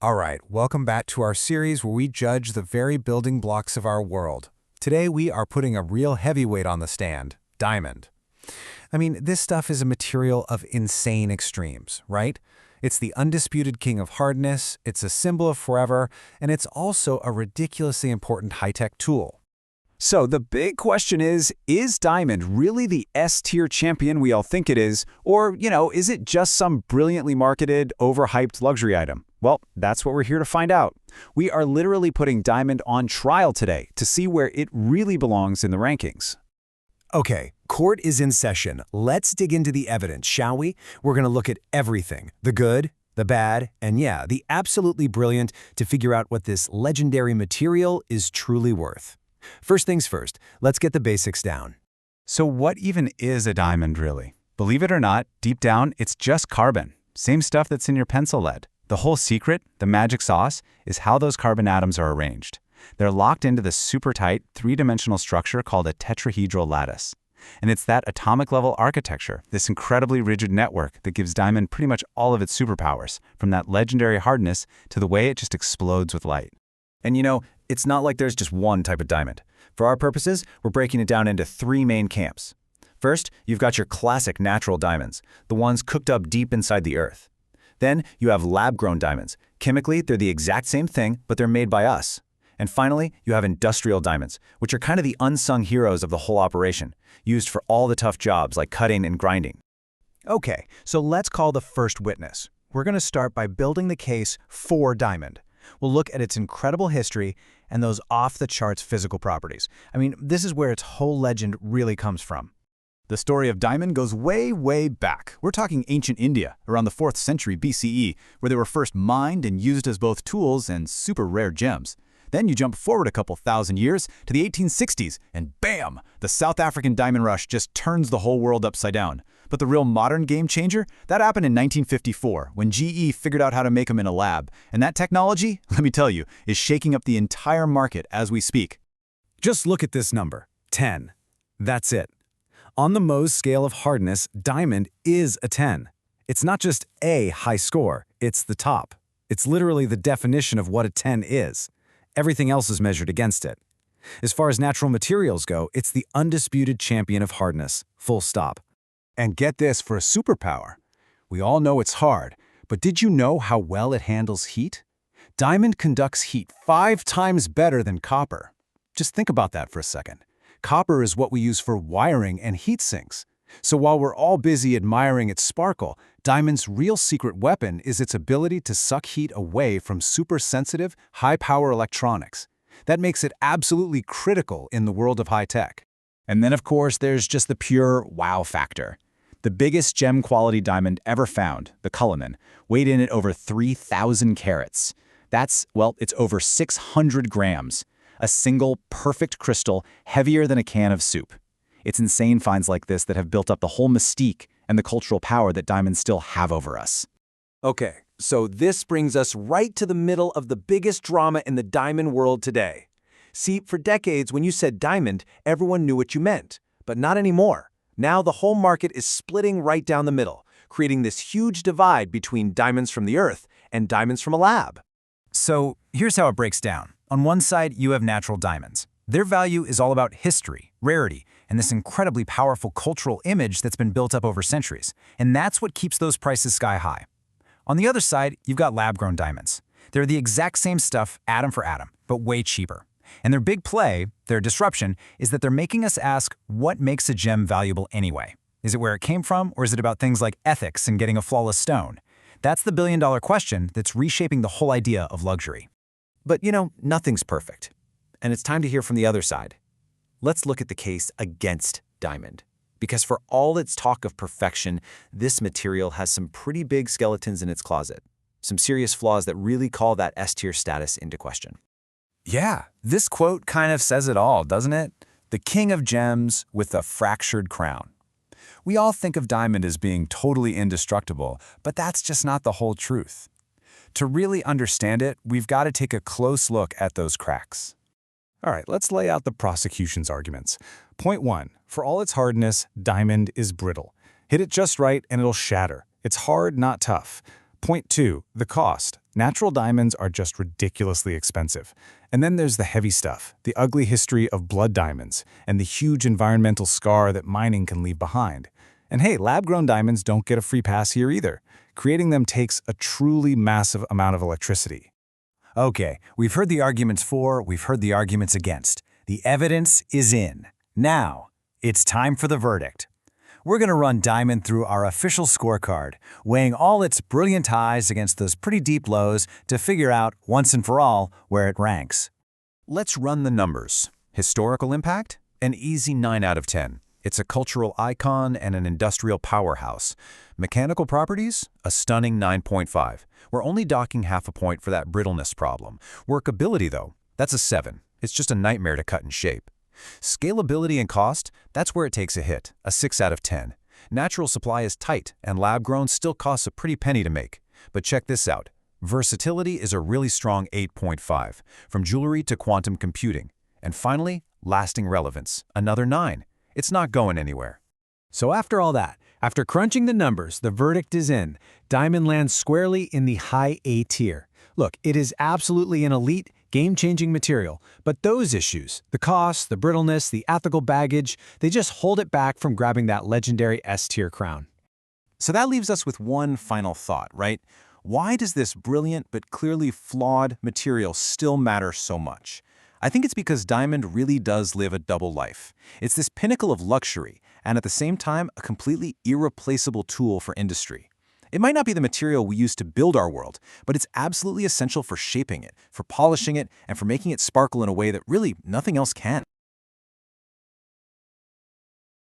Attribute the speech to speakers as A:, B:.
A: All right, welcome back to our series where we judge the very building blocks of our world. Today we are putting a real heavyweight on the stand, diamond. I mean, this stuff is a material of insane extremes, right? It's the undisputed king of hardness, it's a symbol of forever, and it's also a ridiculously important high-tech tool.
B: So the big question is diamond really the S-tier champion we all think it is? Or, is it just some brilliantly marketed, overhyped luxury item? Well, that's what we're here to find out. We are literally putting diamond on trial today to see where it really belongs in the rankings.
A: Okay, court is in session. Let's dig into the evidence, shall we? We're going to look at everything, the good, the bad, and yeah, the absolutely brilliant to figure out what this legendary material is truly worth. First things first, let's get the basics down.
B: So what even is a diamond really? Believe it or not, deep down, it's just carbon. Same stuff that's in your pencil lead. The whole secret, the magic sauce, is how those carbon atoms are arranged. They're locked into the super tight, three-dimensional structure called a tetrahedral lattice. And it's that atomic-level architecture, this incredibly rigid network that gives diamond pretty much all of its superpowers, from that legendary hardness to the way it just explodes with light.
C: And it's not like there's just one type of diamond. For our purposes, we're breaking it down into three main camps. First, you've got your classic natural diamonds, the ones cooked up deep inside the earth. Then you have lab-grown diamonds. Chemically, they're the exact same thing, but they're made by us. And finally, you have industrial diamonds, which are kind of the unsung heroes of the whole operation, used for all the tough jobs like cutting and grinding.
A: Okay, so let's call the first witness. We're going to start by building the case for diamond. We'll look at its incredible history and those off-the-charts physical properties. I mean, this is where its whole legend really comes from.
B: The story of diamond goes way, way back. We're talking ancient India, around the 4th century BCE, where they were first mined and used as both tools and super rare gems. Then you jump forward a couple thousand years to the 1860s, and bam! The South African diamond rush just turns the whole world upside down. But the real modern game changer? That happened in 1954, when GE figured out how to make them in a lab. And that technology, let me tell you, is shaking up the entire market as we speak.
A: Just look at this number, 10. That's it. On the Mohs scale of hardness, diamond is a 10. It's not just a high score, it's the top. It's literally the definition of what a 10 is. Everything else is measured against it. As far as natural materials go, it's the undisputed champion of hardness, full stop.
B: And get this for a superpower. We all know it's hard, but did you know how well it handles heat? Diamond conducts heat 5 times better than copper. Just think about that for a second. Copper is what we use for wiring and heat sinks. So while we're all busy admiring its sparkle, diamond's real secret weapon is its ability to suck heat away from super-sensitive, high-power electronics. That makes it absolutely critical in the world of high-tech. And then, of course, there's just the pure wow factor. The biggest gem-quality diamond ever found, the Cullinan, weighed in at over 3,000 carats. That's, it's over 600 grams. A single, perfect crystal heavier than a can of soup. It's insane finds like this that have built up the whole mystique and the cultural power that diamonds still have over us.
A: Okay, so this brings us right to the middle of the biggest drama in the diamond world today. See, for decades, when you said diamond, everyone knew what you meant, but not anymore. Now the whole market is splitting right down the middle, creating this huge divide between diamonds from the earth and diamonds from a lab. So here's how it breaks down. On one side, you have natural diamonds. Their value is all about history, rarity, and this incredibly powerful cultural image that's been built up over centuries. And that's what keeps those prices sky high. On the other side, you've got lab-grown diamonds. They're the exact same stuff, atom for atom, but way cheaper. And their big play, their disruption, is that they're making us ask, what makes a gem valuable anyway? Is it where it came from, or is it about things like ethics and getting a flawless stone? That's the billion-dollar question that's reshaping the whole idea of luxury. But nothing's perfect. And it's time to hear from the other side. Let's look at the case against diamond. Because for all its talk of perfection, this material has some pretty big skeletons in its closet. Some serious flaws that really call that S-tier status into question.
B: Yeah, this quote kind of says it all, doesn't it? The king of gems with a fractured crown. We all think of diamond as being totally indestructible, but that's just not the whole truth. To really understand it, we've got to take a close look at those cracks. All right, let's lay out the prosecution's arguments. Point 1. For all its hardness, diamond is brittle. Hit it just right and it'll shatter. It's hard, not tough. Point 2, the cost. Natural diamonds are just ridiculously expensive. And then there's the heavy stuff, the ugly history of blood diamonds, and the huge environmental scar that mining can leave behind. And hey, lab-grown diamonds don't get a free pass here either. Creating them takes a truly massive amount of electricity.
A: Okay, we've heard the arguments for, we've heard the arguments against. The evidence is in. Now, it's time for the verdict. We're going to run diamond through our official scorecard, weighing all its brilliant highs against those pretty deep lows to figure out, once and for all, where it ranks.
C: Let's run the numbers. Historical impact? An easy 9 out of 10. It's a cultural icon and an industrial powerhouse. Mechanical properties? A stunning 9.5. We're only docking half a point for that brittleness problem. Workability, though, that's a 7. It's just a nightmare to cut and shape. Scalability and cost? That's where it takes a hit, a 6 out of 10. Natural supply is tight, and lab-grown still costs a pretty penny to make. But check this out. Versatility is a really strong 8.5, from jewelry to quantum computing. And finally, lasting relevance, another 9. It's not going anywhere.
A: So after all that, after crunching the numbers, the verdict is in. Diamond lands squarely in the high A tier. Look, it is absolutely an elite, game-changing material, but those issues, the cost, the brittleness, the ethical baggage, they just hold it back from grabbing that legendary S-tier crown.
C: So that leaves us with one final thought, right? Why does this brilliant but clearly flawed material still matter so much? I think it's because diamond really does live a double life. It's this pinnacle of luxury, and at the same time, a completely irreplaceable tool for industry. It might not be the material we use to build our world, but it's absolutely essential for shaping it, for polishing it, and for making it sparkle in a way that really nothing else can.